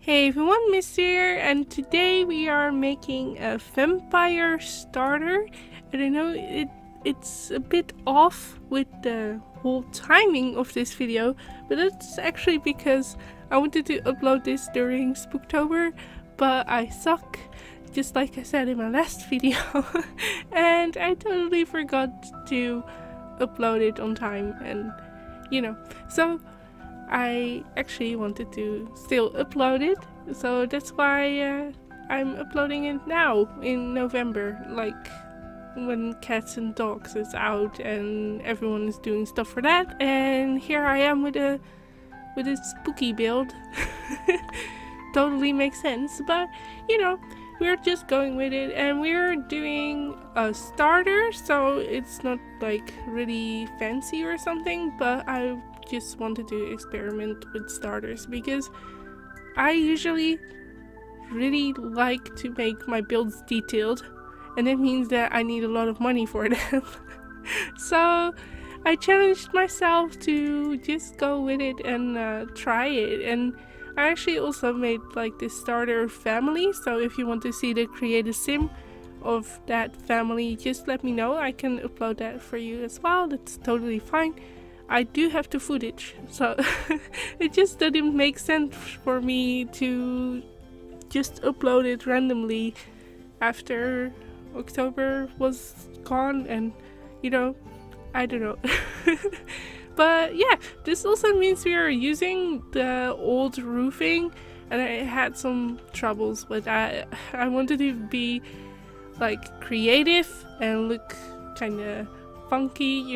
Hey everyone, Miss here, and today we are making a vampire starter. And I know it's a bit off with the whole timing of this video, but that's actually because I wanted to upload this during Spooktober, but I suck, just like I said in my last video, and I totally forgot to upload it on time, and so I actually wanted to still upload it, so that's why I'm uploading it now in November, like when Cats and Dogs is out and everyone is doing stuff for that. And here I am with a spooky build. Totally makes sense, but we're just going with it, and we're doing a starter, so it's not like really fancy or something, but I just wanted to experiment with starters because I usually really like to make my builds detailed, and that means that I need a lot of money for them. So I challenged myself to just go with it and try it. And I actually also made like this starter family, so if you want to see the creative sim of that family, just let me know. I can upload that for you as well. That's totally fine. I do have the footage, so it just didn't make sense for me to just upload it randomly after October was gone, and I don't know. But yeah, this also means we are using the old roofing, and I had some troubles with that. I wanted to be like creative and look kind of funky,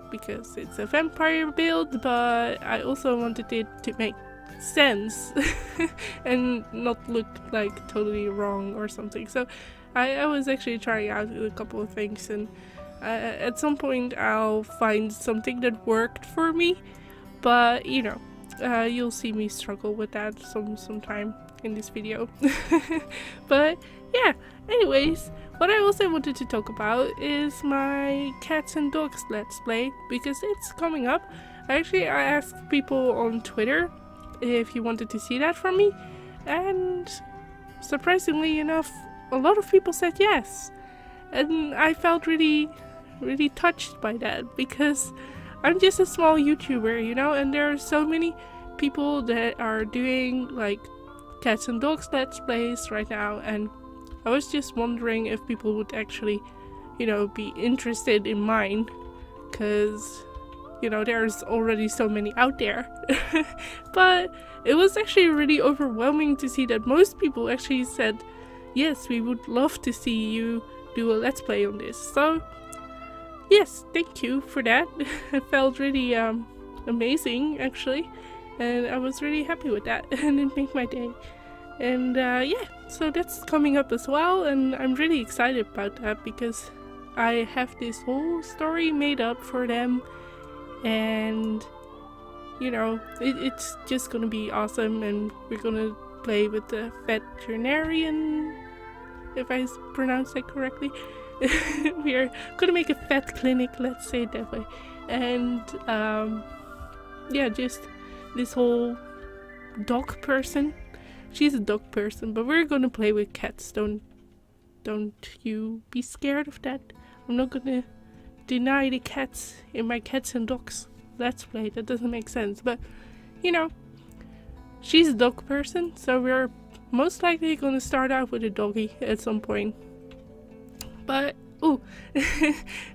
because it's a vampire build, but I also wanted it to make sense and not look like totally wrong or something. So I was actually trying out a couple of things, and at some point I'll find something that worked for me, but you'll see me struggle with that sometime in this video. But yeah, anyways, what I also wanted to talk about is my Cats and Dogs Let's Play, because it's coming up. I asked people on Twitter if you wanted to see that from me, and surprisingly enough, a lot of people said yes. And I felt really touched by that, because I'm just a small YouTuber, and there are so many people that are doing like Cats and Dogs Let's Plays right now, and I was just wondering if people would actually, be interested in mine, because, there's already so many out there. But it was actually really overwhelming to see that most people actually said, yes, we would love to see you do a Let's Play on this. So, yes, thank you for that. It felt really amazing, actually, and I was really happy with that, and it made my day. And yeah, so that's coming up as well, and I'm really excited about that because I have this whole story made up for them, and it's just gonna be awesome. And we're gonna play with the veterinarian, if I pronounce that correctly. We are gonna make a vet clinic, let's say it that way. And yeah, just this whole dog person. She's a dog person, but we're gonna play with cats. Don't you be scared of that. I'm not gonna deny the cats in my Cats and Dogs Let's Play. That doesn't make sense. But she's a dog person, so we're most likely gonna start out with a doggy at some point. But ooh,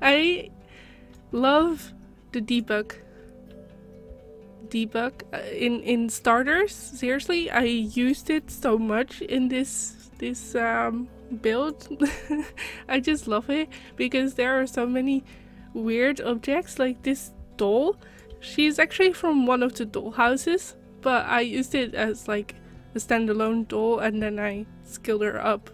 I love the debug in starters. Seriously, I used it so much in this build. I just love it because there are so many weird objects, like this doll. She's actually from one of the doll houses, but I used it as like a standalone doll, and then I skilled her up,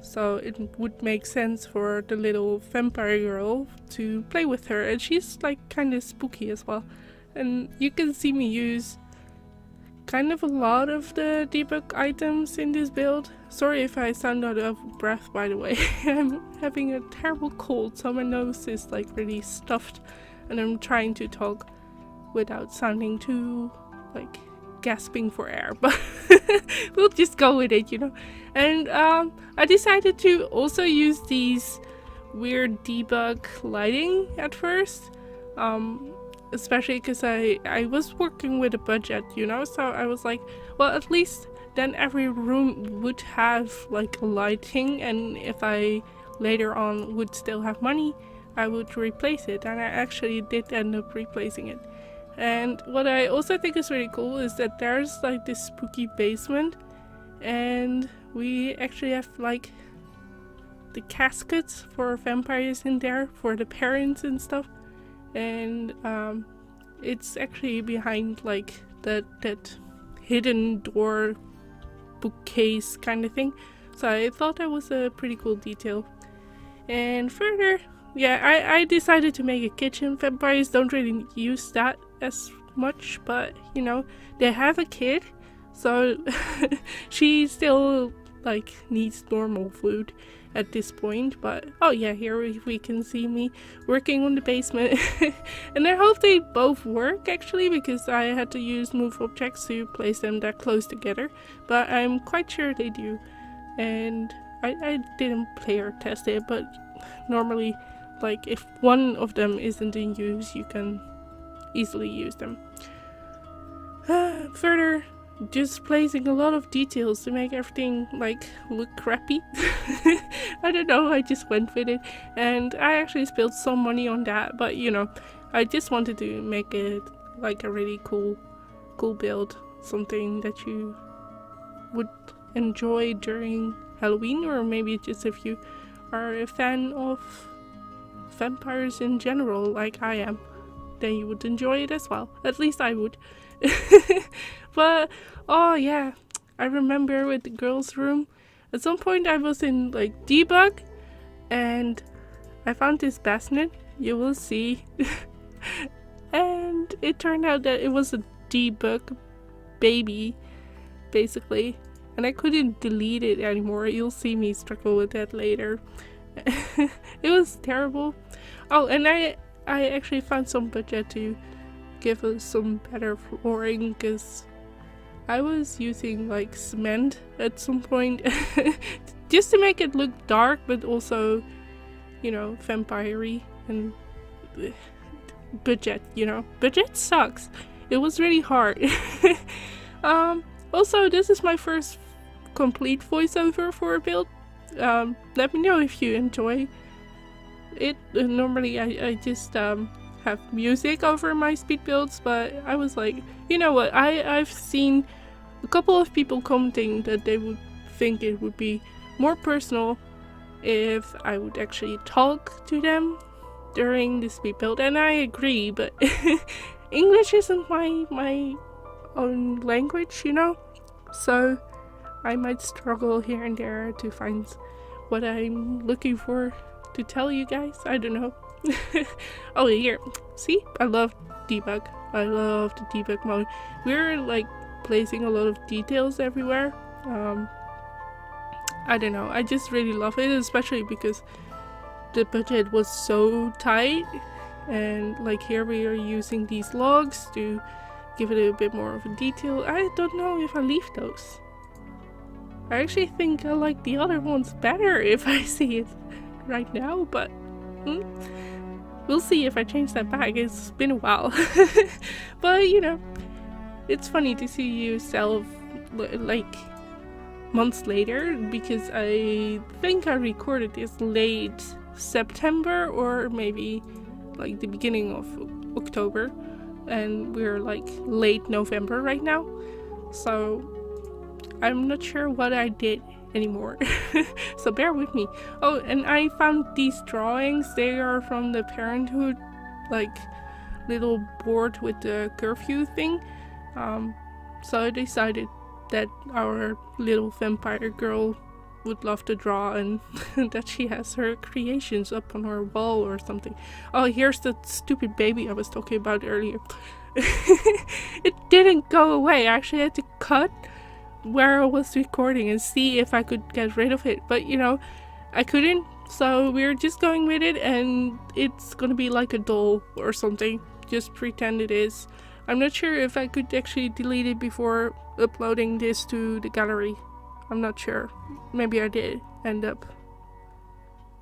so it would make sense for the little vampire girl to play with her, and she's like kind of spooky as well. And you can see me use kind of a lot of the debug items in this build. Sorry if I sound out of breath, by the way. I'm having a terrible cold, so my nose is like really stuffed, and I'm trying to talk without sounding too like gasping for air, but we'll just go with it, you know. And I decided to also use these weird debug lighting at first, especially because I was working with a budget, you know, so I was like, well, at least then every room would have like lighting, and if I later on would still have money, I would replace it, and I actually did end up replacing it. And what I also think is really cool is that there's like this spooky basement, and we actually have like the caskets for vampires in there for the parents and stuff, and it's actually behind like that hidden door bookcase kind of thing, so I thought that was a pretty cool detail. And further, yeah, I decided to make a kitchen. Vampires don't really use that as much, but you know, they have a kid, so she still like needs normal food at this point. But oh yeah, here we can see me working on the basement. And I hope they both work actually, because I had to use move objects to place them that close together, but I'm quite sure they do. And I didn't player test it, but normally like if one of them isn't in use, you can easily use them. Further, just placing a lot of details to make everything like look crappy. I don't know, I just went with it, and I actually spilled some money on that, but you know, I just wanted to make it like a really cool build, something that you would enjoy during Halloween, or maybe just if you are a fan of vampires in general like I am, then you would enjoy it as well. At least I would. But oh yeah, I remember with the girls' room, at some point I was in like debug, and I found this bassinet, you will see. And it turned out that it was a debug baby basically, and I couldn't delete it anymore. You'll see me struggle with that later. It was terrible. Oh, and I actually found some budget to give us some better flooring, because I was using like cement at some point just to make it look dark, but also, you know, vampire-y. And budget, you know, budget sucks. It was really hard. Also, this is my first complete voiceover for a build. Let me know if you enjoy it. Normally I just have music over my speed builds, but I was like, you know what, I've seen a couple of people commenting that they would think it would be more personal if I would actually talk to them during the speed build, and I agree, but English isn't my own language, you know, so I might struggle here and there to find what I'm looking for to tell you guys. I don't know. Oh, here, see, I love debug. I love the debug mode. We're like placing a lot of details everywhere. I don't know, I just really love it, especially because the budget was so tight. And like here we are using these logs to give it a bit more of a detail. I don't know if I leave those. I actually think I like the other ones better if I see it right now, but we'll see if I change that back. It's been a while. But you know, it's funny to see yourself like months later, because I think I recorded this late September or maybe like the beginning of October, and we're like late November right now, so I'm not sure what I did anymore. So bear with me. Oh, and I found these drawings. They are from the Parenthood like little board with the curfew thing. So I decided that our little vampire girl would love to draw, and that she has her creations up on her wall or something. Oh, here's the stupid baby I was talking about earlier. It didn't go away. I actually had to cut where I was recording and see if I could get rid of it, but you know, I couldn't, so we're just going with it, and it's gonna be like a doll or something. Just pretend it is. I'm not sure if I could actually delete it before uploading this to the gallery. I'm not sure. Maybe I did end up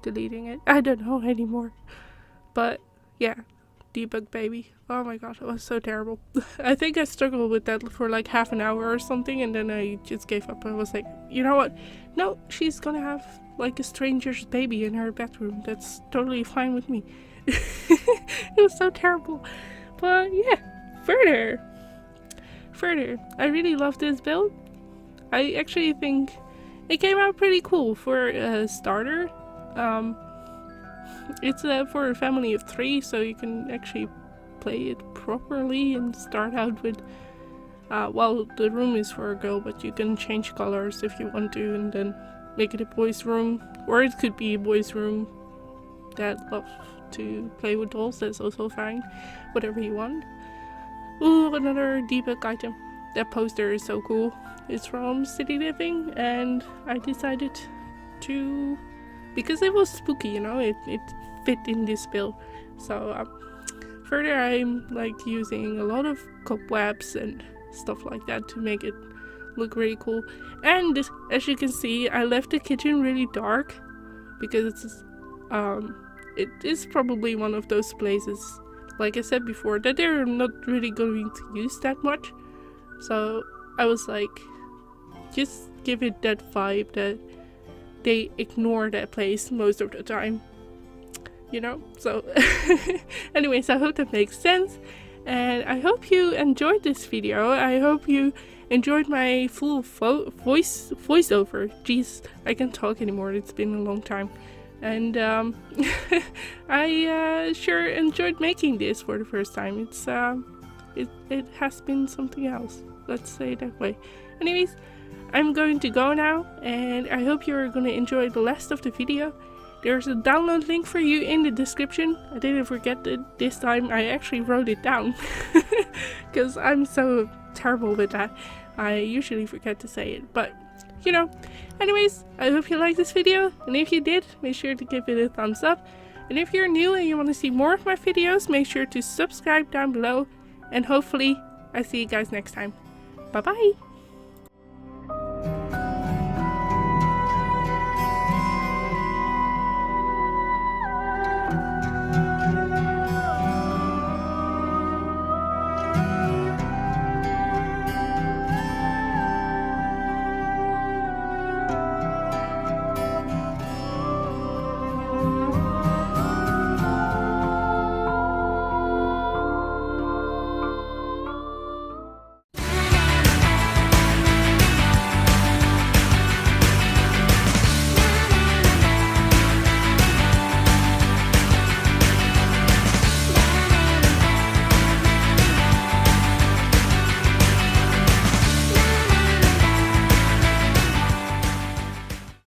deleting it. I don't know anymore. But yeah, debug baby. Oh my god, it was so terrible. I think I struggled with that for like half an hour or something, and then I just gave up. I was like, you know what? No, she's gonna have like a stranger's baby in her bedroom. That's totally fine with me. It was so terrible. But yeah, further. I really love this build. I actually think it came out pretty cool for a starter. It's for a family of 3, so you can actually play it properly and start out with well, the room is for a girl, but you can change colors if you want to, and then make it a boys room, or it could be a boys room that love to play with dolls. That's also fine, whatever you want. Ooh, another debug item. That poster is so cool. It's from City Living, and I decided to, because it was spooky, you know, it fit in this build. So further, I'm like using a lot of cobwebs and stuff like that to make it look really cool. And as you can see, I left the kitchen really dark because it is probably one of those places, like I said before, that they're not really going to use that much. So I was like, just give it that vibe that they ignore that place most of the time, you know? So anyways, I hope that makes sense, and I hope you enjoyed this video. I hope you enjoyed my full voiceover. Jeez, I can't talk anymore, it's been a long time. And I sure enjoyed making this for the first time. It's it has been something else, let's say it that way. Anyways, I'm going to go now, and I hope you're gonna enjoy the rest of the video. There's a download link for you in the description. I didn't forget it this time. I actually wrote it down because I'm so terrible with that. I usually forget to say it, but you know. Anyways, I hope you liked this video, and if you did, make sure to give it a thumbs up. And if you're new and you want to see more of my videos, make sure to subscribe down below, and hopefully I see you guys next time. Bye bye!